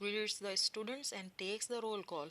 greets the students and takes the roll call।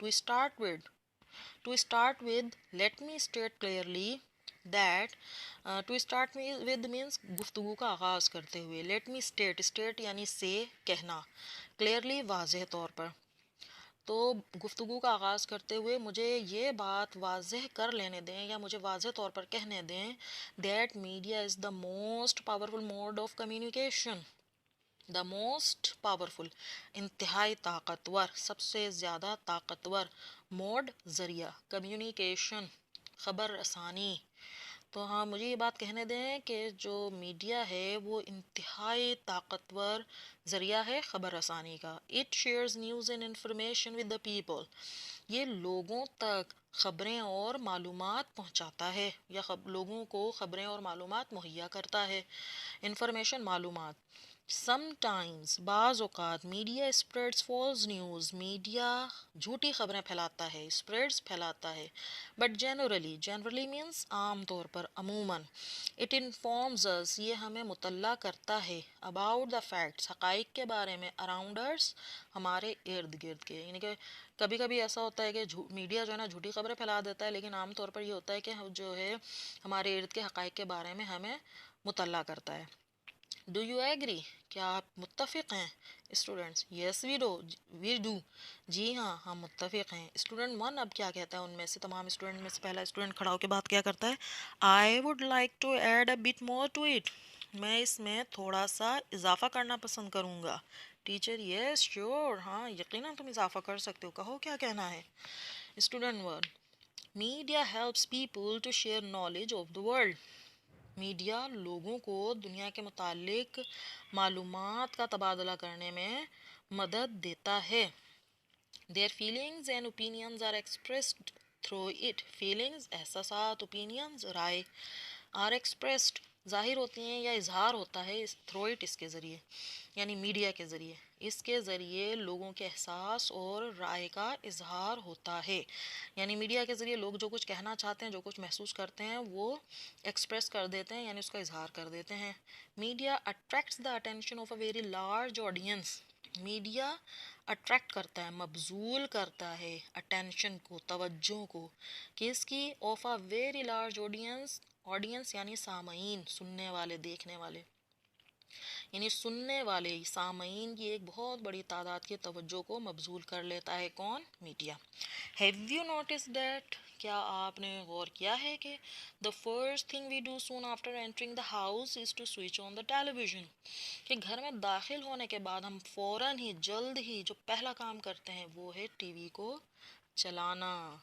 To start with, let me state clearly that to start me with means گفتگو کا آغاز کرتے ہوئے. Let me state یعنی say کہنا, clearly واضح طور پر. تو گفتگو کا آغاز کرتے ہوئے مجھے یہ بات واضح کر لینے دیں یا مجھے واضح طور پر کہنے دیں that media is the most powerful mode of communication. The most powerful, انتہائی طاقتور, سب سے زیادہ طاقتور موڈ, ذریعہ, کمیونیکیشن, خبر رسانی. تو ہاں مجھے یہ بات کہنے دیں کہ جو میڈیا ہے وہ انتہائی طاقتور ذریعہ ہے خبر رسانی کا. It shares news and information with the people. یہ لوگوں تک خبریں اور معلومات پہنچاتا ہے یا لوگوں کو خبریں اور معلومات مہیا کرتا ہے. انفارمیشن, معلومات. Sometimes, بعض اوقات, media spreads false news. Media جھوٹی خبریں پھیلاتا ہے, spreads پھیلاتا ہے. But generally means عام طور پر, عموماً. It informs us, یہ ہمیں مطلع کرتا ہے, about the facts, حقائق کے بارے میں, around us, ہمارے ارد گرد کے. یعنی کہ کبھی کبھی ایسا ہوتا ہے کہ میڈیا جو ہے نا جھوٹی خبریں پھیلا دیتا ہے, لیکن عام طور پر یہ ہوتا ہے کہ جو ہے ہمارے ارد کے حقائق کے بارے میں ہمیں مطلع کرتا ہے. Do you agree? کیا آپ متفق ہیں اسٹوڈنٹس؟ Yes we do. جی ہاں ہم متفق ہیں. اسٹوڈنٹ 1 اب کیا کہتا ہے ان میں سے, تمام اسٹوڈنٹ میں سے پہلا اسٹوڈنٹ کھڑا ہو کے بات کیا کرتا ہے, I would like to add a bit more to it. میں اس میں تھوڑا سا اضافہ کرنا پسند کروں گا. ٹیچر yes sure, ہاں یقیناً تم اضافہ کر سکتے ہو, کہو کیا کہنا ہے. Student 1, media helps people to share knowledge of the world. Media لوگوں کو دنیا کے متعلق معلومات کا تبادلہ کرنے میں مدد دیتا ہے. Their feelings and opinions are expressed through it. Feelings, احساسات, opinions, رائے, are expressed, ظاہر ہوتی ہیں یا اظہار ہوتا ہے, through it, اس کے ذریعے, یعنی میڈیا کے ذریعے. اس کے ذریعے لوگوں کے احساس اور رائے کا اظہار ہوتا ہے. یعنی میڈیا کے ذریعے لوگ جو کچھ کہنا چاہتے ہیں, جو کچھ محسوس کرتے ہیں, وہ ایکسپریس کر دیتے ہیں, یعنی اس کا اظہار کر دیتے ہیں. Media attracts the attention of a very large audience. Media attract کرتا ہے, مبذول کرتا ہے, اٹینشن کو, توجہ کو, کس کی, of a very large audience یعنی سامعین, سننے والے, دیکھنے والے, یعنی سننے والے سامعین کی ایک بہت بڑی تعداد کی توجہ کو مبذول کر لیتا ہے. کون؟ Media. Have you noticed that? کیا آپ نے غور کیا ہے کہ the first thing we do soon after entering the house is to switch on the television. کہ گھر میں داخل ہونے کے بعد ہم فوراً ہی, جلد ہی جو پہلا کام کرتے ہیں وہ ہے ٹی وی کو چلانا.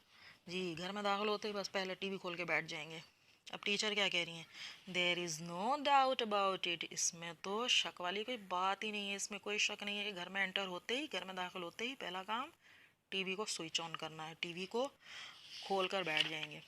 جی گھر میں داخل ہوتے ہی بس پہلے ٹی وی کھول کے بیٹھ جائیں گے. اب ٹیچر کیا کہہ رہی ہیں, دیر از نو ڈاؤٹ اباؤٹ اٹ. اس میں تو شک والی کوئی بات ہی نہیں ہے, اس میں کوئی شک نہیں ہے کہ گھر میں انٹر ہوتے ہی, گھر میں داخل ہوتے ہی پہلا کام ٹی وی کو سوئچ آن کرنا ہے, ٹی وی کو کھول کر بیٹھ جائیں گے.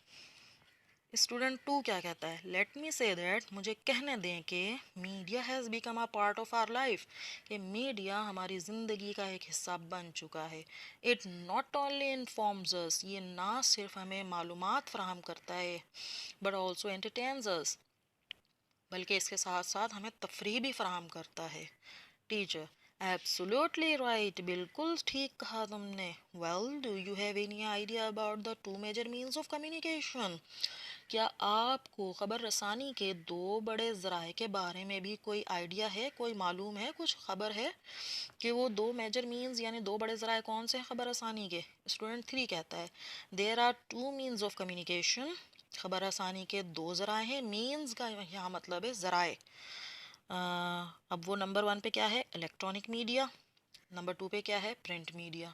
اسٹوڈنٹ 2 کیا کہتا ہے, لیٹ می سے دیٹ, مجھے کہنے دیں کہ media has become a part of our life. کہ میڈیا ہماری زندگی کا ایک حصہ بن چکا ہے. اٹ ناٹ اونلی انفارمز اس, یہ نہ صرف ہمیں معلومات فراہم کرتا ہے, بٹ آلسو انٹرٹینز اس, بلکہ اس کے ساتھ ساتھ ہمیں تفریح بھی فراہم کرتا ہے. ٹیچر ایبسولوٹلی رائٹ, بالکل ٹھیک کہا تم نے. Well do you have any idea about the 2 major means of communication. کیا آپ کو خبر رسانی کے 2 بڑے ذرائع کے بارے میں بھی کوئی آئیڈیا ہے, کوئی معلوم ہے, کچھ خبر ہے کہ وہ 2 میجر مینز یعنی 2 بڑے ذرائع کون سے ہیں خبر رسانی کے؟ اسٹوڈنٹ 3 کہتا ہے, there are 2 means of communication. خبر رسانی کے 2 ذرائع ہیں. مینز کا یہاں مطلب ہے ذرائع. اب وہ نمبر 1 پہ کیا ہے, الیکٹرانک میڈیا, نمبر 2 پہ کیا ہے, پرنٹ میڈیا.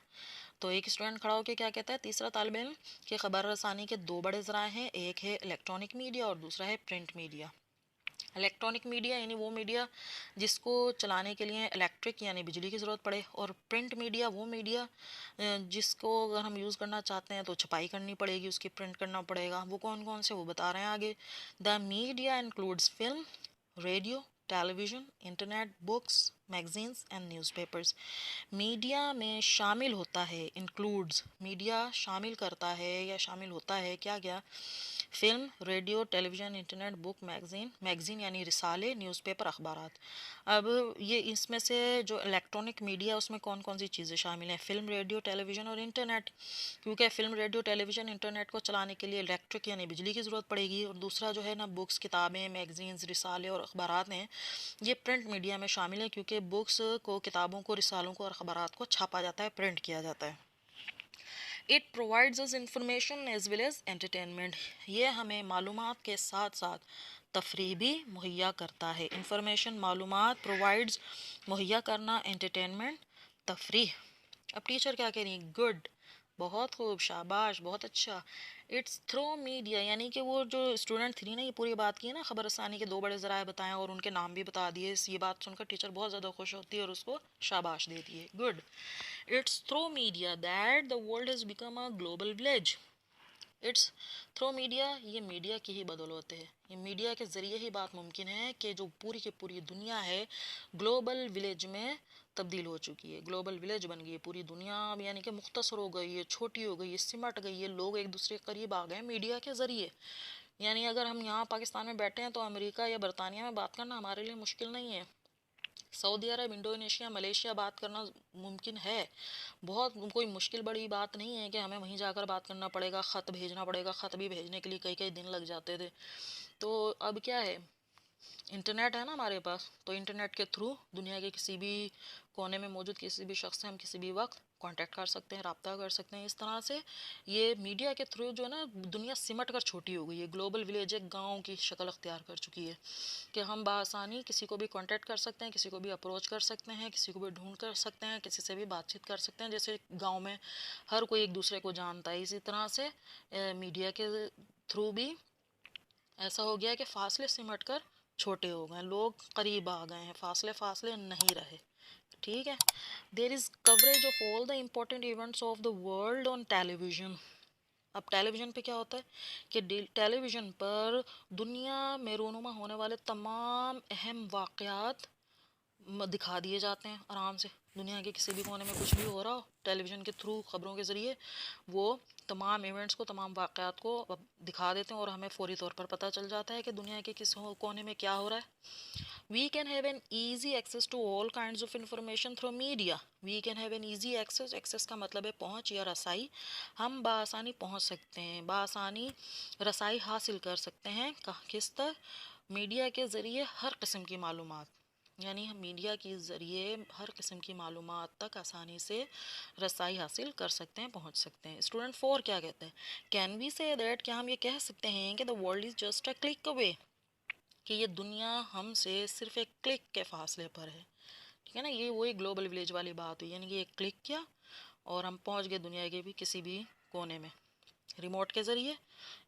تو ایک اسٹوڈنٹ کھڑا ہو کے کیا کہتا ہے, تیسرا طالب علم, کہ خبر رسانی کے 2 بڑے ذرائع ہیں, ایک ہے الیکٹرانک میڈیا اور دوسرا ہے پرنٹ میڈیا. الیکٹرانک میڈیا یعنی وہ میڈیا جس کو چلانے کے لیے الیکٹرک یعنی بجلی کی ضرورت پڑے, اور پرنٹ میڈیا وہ میڈیا جس کو اگر ہم یوز کرنا چاہتے ہیں تو چھپائی کرنی پڑے گی, اس کی پرنٹ کرنا پڑے گا. وہ کون کون سے وہ بتا رہے ہیں آگے. The media includes film, radio, television, internet, books, magazines and newspapers. Media میں شامل ہوتا ہے, انکلوڈز, میڈیا شامل کرتا ہے یا شامل ہوتا ہے کیا کیا, film, radio, television, internet, بک، میگزین یعنی رسالے، نیوز پیپر، اخبارات۔ اب یہ اس میں سے جو الیکٹرانک میڈیا اس میں کون کون سی چیزیں شامل ہیں؟ فلم، ریڈیو، ٹیلی ویژن اور انٹرنیٹ، کیونکہ film, radio, television, internet کو چلانے کے لیے الیکٹرک یعنی بجلی کی ضرورت پڑے گی، اور دوسرا جو ہے نا بکس، کتابیں، میگزینز، رسالے اور اخبارات ہیں، یہ پرنٹ میڈیا میں شامل ہیں، کیونکہ بکس کو، کتابوں کو، رسالوں کو اور اخبارات کو چھاپا جاتا ہے، پرنٹ کیا جاتا ہے۔ It provides us information as well as entertainment, یہ ہمیں معلومات کے ساتھ ساتھ تفریح بھی مہیا کرتا ہے۔ انفارمیشن، معلومات، پرووائڈز مہیا کرنا، انٹرٹینمنٹ تفریح۔ اب ٹیچر کیا کہہ رہی ہیں؟ گڈ، بہت خوب، شاباش، بہت اچھا۔ اٹس تھرو میڈیا، یعنی کہ وہ جو اسٹوڈنٹ تھی نا، یہ پوری بات کی ہے نا، خبر رسانی کے 2 بڑے ذرائع بتائیں اور ان کے نام بھی بتا دیے، یہ بات سن کر ٹیچر بہت زیادہ خوش ہوتی ہے اور اس کو شاباش دیتی ہے۔ Good, it's through media that the world has become a global village. It's through media, یہ میڈیا کی ہی بدولت ہے، یہ میڈیا کے ذریعے ہی بات ممکن ہے کہ جو پوری کی پوری دنیا ہے گلوبل ولیج میں تبدیل ہو چکی ہے، گلوبل ولیج بن گئی ہے پوری دنیا، یعنی کہ مختصر ہو گئی ہے، چھوٹی ہو گئی ہے، سمٹ گئی ہے، لوگ ایک دوسرے کے قریب آ گئے میڈیا کے ذریعے۔ یعنی اگر ہم یہاں پاکستان میں بیٹھے ہیں تو امریکہ یا برطانیہ میں بات کرنا ہمارے لیے مشکل نہیں ہے، سعودی عرب، انڈونیشیا، ملیشیا بات کرنا ممکن ہے، بہت کوئی مشکل بڑی بات نہیں ہے کہ ہمیں وہیں جا کر بات کرنا پڑے گا، خط بھیجنا پڑے گا، خط بھی بھیجنے کے لیے کئی کئی دن لگ جاتے تھے۔ تو اب کیا ہے، انٹرنیٹ ہے نا ہمارے پاس، تو انٹرنیٹ کے تھرو دنیا کے کسی بھی کونے میں موجود کسی بھی شخص سے ہم کسی بھی وقت کانٹیکٹ کر سکتے ہیں، رابطہ کر سکتے ہیں۔ اس طرح سے یہ میڈیا کے تھرو جو ہے نا دنیا سمٹ کر چھوٹی ہو گئی ہے، گلوبل ولیج ایک گاؤں کی شکل اختیار کر چکی ہے کہ ہم بآسانی کسی کو بھی کانٹیکٹ کر سکتے ہیں، کسی کو بھی اپروچ کر سکتے ہیں، کسی کو بھی ڈھونڈ کر سکتے ہیں، کسی سے بھی بات چیت کر سکتے ہیں، جیسے گاؤں میں ہر کوئی ایک دوسرے کو جانتا ہے، اسی طرح سے میڈیا کے تھرو بھی ایسا ہو گیا ہے کہ فاصلے سمٹ کر چھوٹے ہو گئے، لوگ قریب آ گئے ہیں، فاصلے نہیں رہے، ٹھیک ہے۔ There is coverage of all the important events of the world on television. اب ٹیلی ویژن پہ کیا ہوتا ہے کہ ٹیلی ویژن پر دنیا میں رونما ہونے والے تمام اہم واقعات دکھا دیے جاتے ہیں آرام سے، دنیا کے کسی بھی کونے میں کچھ بھی ہو رہا ہو، ٹیلی ویژن کے تھرو خبروں کے ذریعے وہ تمام ایونٹس کو، تمام واقعات کو دکھا دیتے ہیں اور ہمیں فوری طور پر پتہ چل جاتا ہے کہ دنیا کے کس کونے میں کیا ہو رہا ہے۔ We can have an easy access to all kinds of information through media. We can have an easy access. Access کا مطلب ہے پہنچ یا رسائی، ہم بآسانی پہنچ سکتے ہیں، بآسانی رسائی حاصل کر سکتے ہیں، کس طرح؟ میڈیا کے ذریعے ہر قسم کی معلومات، یعنی ہم میڈیا کے ذریعے ہر قسم کی معلومات تک آسانی سے رسائی حاصل کر سکتے ہیں، پہنچ سکتے ہیں۔ اسٹوڈنٹ 4 کیا کہتے ہیں؟ کین وی سے دیٹ، کیا ہم یہ کہہ سکتے ہیں کہ the world is just a click away, کہ یہ دنیا ہم سے صرف ایک کلک کے فاصلے پر ہے، ٹھیک ہے نا، یہ وہی گلوبل ولیج والی بات ہوئی، یعنی کہ ایک کلک کیا اور ہم پہنچ گئے دنیا کے بھی کسی بھی کونے میں، ریموٹ کے ذریعے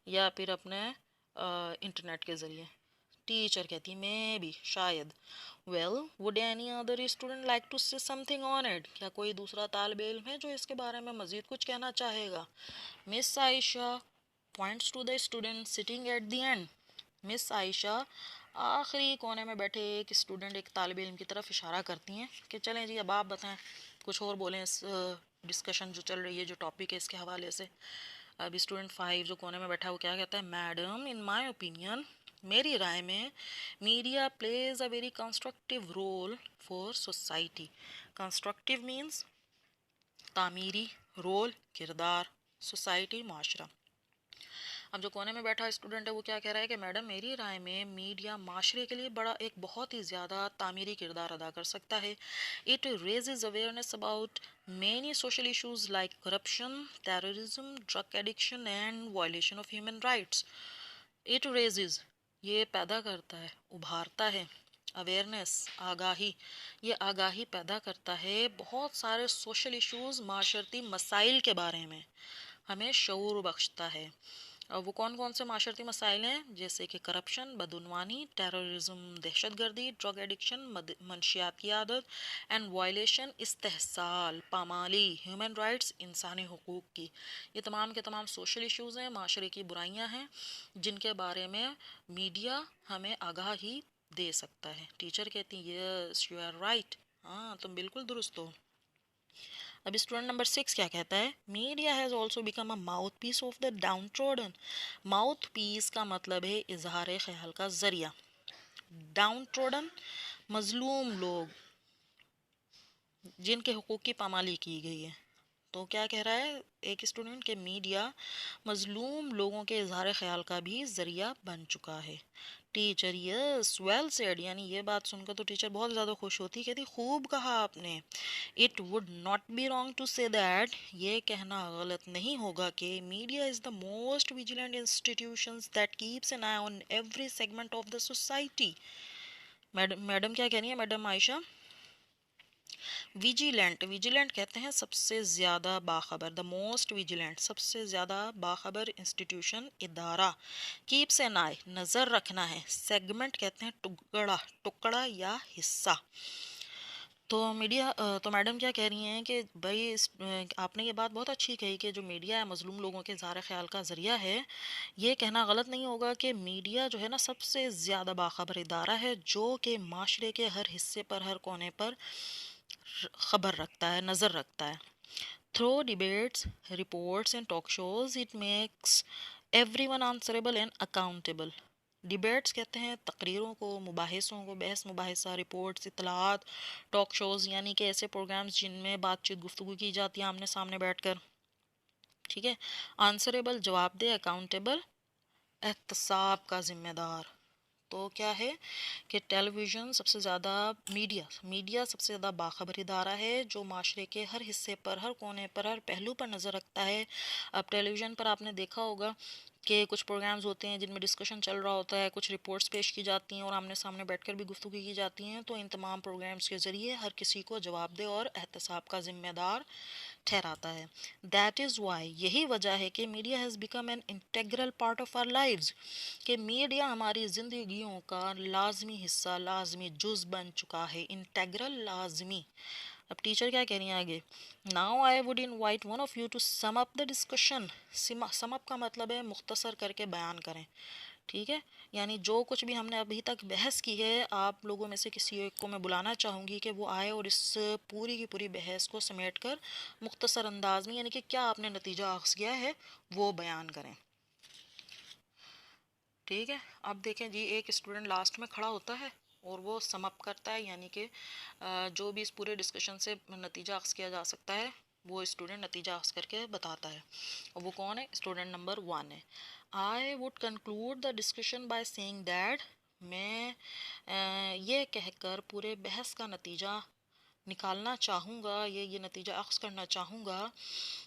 یا پھر اپنے انٹرنیٹ کے ذریعے۔ ٹیچر کہتی میں بھی شاید۔ Well would any other student like to say some thing on it, کیا کوئی دوسرا طالب علم ہے جو اس کے بارے میں مزید کچھ کہنا چاہے گا؟ Miss Ayesha points to the student sitting at the end, miss Ayesha آخری کونے میں بیٹھے ایک اسٹوڈنٹ، ایک طالب علم کی طرف اشارہ کرتی ہیں کہ چلیں جی اب آپ بتائیں، کچھ اور بولیں اس ڈسکشن جو چل رہی ہے، جو ٹاپک ہے اس کے حوالے سے۔ اب اسٹوڈنٹ 5 جو کونے میں بیٹھا ہے وہ کیا کہتا ہے؟ میڈم ان مائی اوپینین، میری رائے میں، media plays a very constructive role for society. Constructive means تعمیری، رول کردار، سوسائٹی معاشرہ۔ اب جو کونے میں بیٹھا اسٹوڈنٹ ہے وہ کیا کہہ رہا ہے کہ میڈم میری رائے میں میڈیا معاشرے کے لیے ایک بہت ہی زیادہ تعمیری کردار ادا کر سکتا ہے۔ It raises awareness about many social issues like corruption, terrorism, drug addiction and violation of human rights. It raises, یہ پیدا کرتا ہے، ابھارتا ہے، اویئرنیس آگاہی، یہ آگاہی پیدا کرتا ہے بہت سارے سوشل ایشوز، معاشرتی مسائل کے بارے میں، ہمیں شعور بخشتا ہے۔ وہ کون کون سے معاشرتی مسائل ہیں؟ جیسے کہ کرپشن، بدعنوانی، ٹیررزم دہشت گردی، ڈرگ ایڈکشن منشیات کی عادت، اینڈ وائلیشن استحصال پامالی، ہیومن رائٹس انسانی حقوق کی، یہ تمام کے تمام سوشل ایشوز ہیں، معاشرے کی برائیاں ہیں جن کے بارے میں میڈیا ہمیں آگاہی دے سکتا ہے۔ ٹیچر کہتی ہیں یس یو آر رائٹ، ہاں تم بالکل درست ہو۔ اب اسٹوڈنٹ نمبر 6 کیا کہتا ہے؟ Media has also become a mouthpiece of the downtrodden. Mouthpiece کا مطلب ہے اظہار خیال کا ذریعہ. ڈاؤن ٹروڈن مظلوم لوگ جن کے حقوق کی پامالی کی گئی ہے. تو کیا کہہ رہا ہے ایک اسٹوڈنٹ کہ میڈیا مظلوم لوگوں کے اظہار خیال کا بھی ذریعہ بن چکا ہے. ٹیچر یس ویل سیڈ، یعنی یہ بات سن کر تو ٹیچر بہت زیادہ خوش ہوتی، کہتی خوب کہا آپ نے. It would not be wrong to say that, یہ کہنا غلط نہیں ہوگا کہ media is the most vigilant institutions that keeps an eye on every segment of the society. Madam کیا کہہ رہی ہیں میڈم عائشہ؟ ویجیلنٹ، ویجیلنٹ کہتے ہیں سب سے زیادہ باخبر، دا موسٹ ویجیلنٹ سب سے زیادہ باخبر انسٹیٹیوشن ادارہ. کیپس این آئی نظر رکھنا ہے، سیگمنٹ کہتے ہیں ٹکڑا، ٹکڑا یا حصہ. تو تو میڈم کیا کہہ رہی ہیں کہ بھائی آپ نے یہ بات بہت اچھی کہی کہ جو میڈیا ہے مظلوم لوگوں کے اظہار خیال کا ذریعہ ہے. یہ کہنا غلط نہیں ہوگا کہ میڈیا جو ہے نا سب سے زیادہ باخبر ادارہ ہے جو کہ معاشرے کے ہر حصے پر، ہر کونے پر خبر رکھتا ہے، نظر رکھتا ہے. Through debates, reports and talk shows, it makes everyone answerable and accountable. Debates کہتے ہیں تقریروں کو، مباحثوں کو، بحث مباحثہ، رپورٹس، اطلاعات. ٹاک شوز یعنی کہ ایسے پروگرامز جن میں بات چیت گفتگو کی جاتی ہے آمنے سامنے بیٹھ کر. ٹھیک ہے. آنسریبل جواب دہ، اکاؤنٹیبل احتساب کا ذمہ دار. تو کیا ہے کہ ٹیلی ویژن سب سے زیادہ میڈیا سب سے زیادہ باخبر ادارہ ہے جو معاشرے کے ہر حصے پر، ہر کونے پر، ہر پہلو پر نظر رکھتا ہے. اب ٹیلی ویژن پر آپ نے دیکھا ہوگا کہ کچھ پروگرامز ہوتے ہیں جن میں ڈسکشن چل رہا ہوتا ہے، کچھ رپورٹس پیش کی جاتی ہیں اور آمنے سامنے بیٹھ کر بھی گفتگو کی جاتی ہیں. تو ان تمام پروگرامز کے ذریعے ہر کسی کو جواب دہ اور احتساب کا ذمہ دار ٹھہراتا ہے. دیٹ از وائی، یہی وجہ ہے کہ media has become an integral part of our lives, کہ میڈیا ہماری زندگیوں کا لازمی حصہ، لازمی جز بن چکا ہے. انٹیگرل، لازمی. اب ٹیچر کیا کہہ رہی ہیں آگے؟ Now I would invite one of you to sum up the discussion. Sum up کا مطلب ہے مختصر کر کے بیان کریں. ٹھیک ہے. یعنی جو کچھ بھی ہم نے ابھی تک بحث کی ہے، آپ لوگوں میں سے کسی ایک کو میں بلانا چاہوں گی کہ وہ آئے اور اس پوری کی پوری بحث کو سمیٹ کر مختصر انداز میں، یعنی کہ کیا آپ نے نتیجہ اخذ کیا ہے، وہ بیان کریں. ٹھیک ہے. اب دیکھیں جی، ایک اسٹوڈنٹ لاسٹ میں کھڑا ہوتا ہے اور وہ سم اپ کرتا ہے، یعنی کہ جو بھی اس پورے ڈسکشن سے نتیجہ اخذ کیا جا سکتا ہے وہ اسٹوڈنٹ نتیجہ اخذ کر کے بتاتا ہے. اور وہ کون ہے؟ اسٹوڈنٹ نمبر 1 ہے. I would conclude the discussion by saying that, میں یہ کہہ کر پورے بحث کا نتیجہ نکالنا چاہوں گا، یہ نتیجہ اخذ کرنا چاہوں گا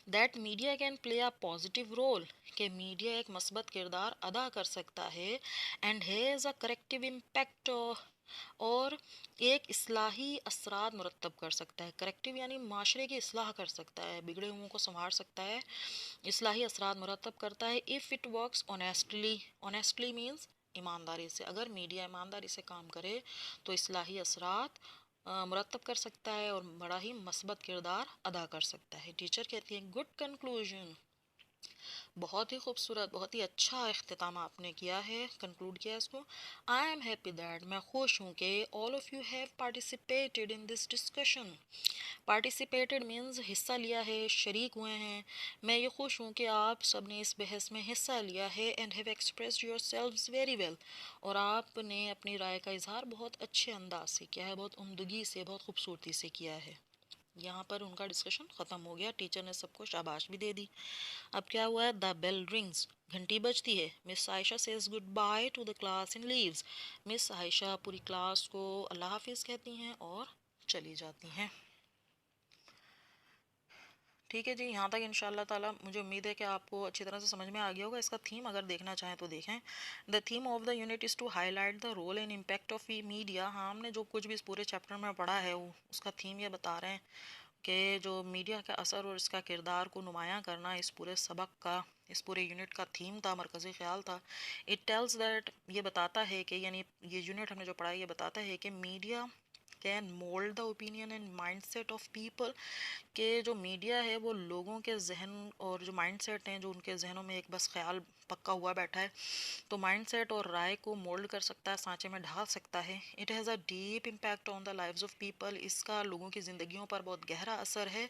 that media can play a positive role, کہ میڈیا ایک مثبت کردار ادا کر سکتا ہے. And has a corrective impact, اور ایک اصلاحی اثرات مرتب کر سکتا ہے. کریکٹیو یعنی معاشرے کی اصلاح کر سکتا ہے، بگڑے ہوئوں کو سنوار سکتا ہے، اصلاحی اثرات مرتب کرتا ہے. if it works honestly، honestly means ایمانداری سے. اگر میڈیا ایمانداری سے کام کرے تو اصلاحی اثرات مرتب کر سکتا ہے اور بڑا ہی مثبت کردار ادا کر سکتا ہے. ٹیچر کہتی ہیں گڈ کنکلوژن، بہت ہی خوبصورت، بہت ہی اچھا اختتام آپ نے کیا ہے، کنکلوڈ کیا اس کو. آئی ایم ہیپی دیٹ، میں خوش ہوں کہ all of you have participated in this discussion. Participated means حصہ لیا ہے، شریک ہوئے ہیں. میں یہ خوش ہوں کہ آپ سب نے اس بحث میں حصہ لیا ہے. And have expressed yourselves very well, اور آپ نے اپنی رائے کا اظہار بہت اچھے انداز سے کیا ہے، بہت عمدگی سے، بہت خوبصورتی سے کیا ہے. یہاں پر ان کا ڈسکشن ختم ہو گیا. ٹیچر نے سب کو شاباش بھی دے دی. اب کیا ہوا ہے؟ دا بیل رنگز، گھنٹی بجتی ہے. Miss Ayesha says goodbye to the class and leaves, miss Ayesha پوری کلاس کو اللہ حافظ کہتی ہیں اور چلی جاتی ہیں. ٹھیک ہے جی، یہاں تک انشاءاللہ تعالیٰ مجھے امید ہے کہ آپ کو اچھی طرح سے سمجھ میں آ گیا ہوگا. اس کا تھیم اگر دیکھنا چاہیں تو دیکھیں. The theme of the unit is to highlight the role and impact of media. ہاں، ہم نے جو کچھ بھی اس پورے چیپٹر میں پڑھا ہے اس کا تھیم یہ بتا رہے ہیں کہ جو میڈیا کا اثر اور اس کا کردار کو نمایاں کرنا اس پورے سبق کا، اس پورے یونٹ کا تھیم تھا، مرکزی خیال تھا. اٹ ٹیلز دیٹ، یہ بتاتا ہے کہ، یعنی یہ یونٹ ہم نے جو پڑھا ہے یہ بتاتا ہے کہ media can mold the opinion and mindset of people, کہ جو میڈیا ہے وہ لوگوں کے ذہن اور جو مائنڈ سیٹ ہیں، جو ان کے ذہنوں میں ایک بس خیال پکا ہوا بیٹھا ہے، تو مائنڈ سیٹ اور رائے کو مولڈ کر سکتا ہے، سانچے میں ڈھال سکتا ہے. It has a deep impact on the lives of people, اس کا لوگوں کی زندگیوں پر بہت گہرا اثر ہے.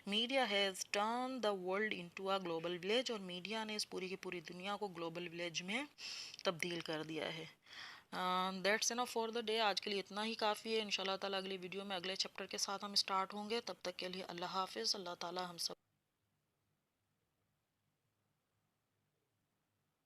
Media has turn the world into a global village, اور میڈیا نے اس پوری کی پوری دنیا کو گلوبل ولیج میں تبدیل کر دیا ہے. That's enough for the day. آج کے لیے اتنا ہی کافی ہے. انشاءاللہ تعالیٰ اگلی ویڈیو میں اگلے چیپٹر کے ساتھ ہم اسٹارٹ ہوں گے. تب تک کے لیے اللہ حافظ. اللہ تعالیٰ ہم سب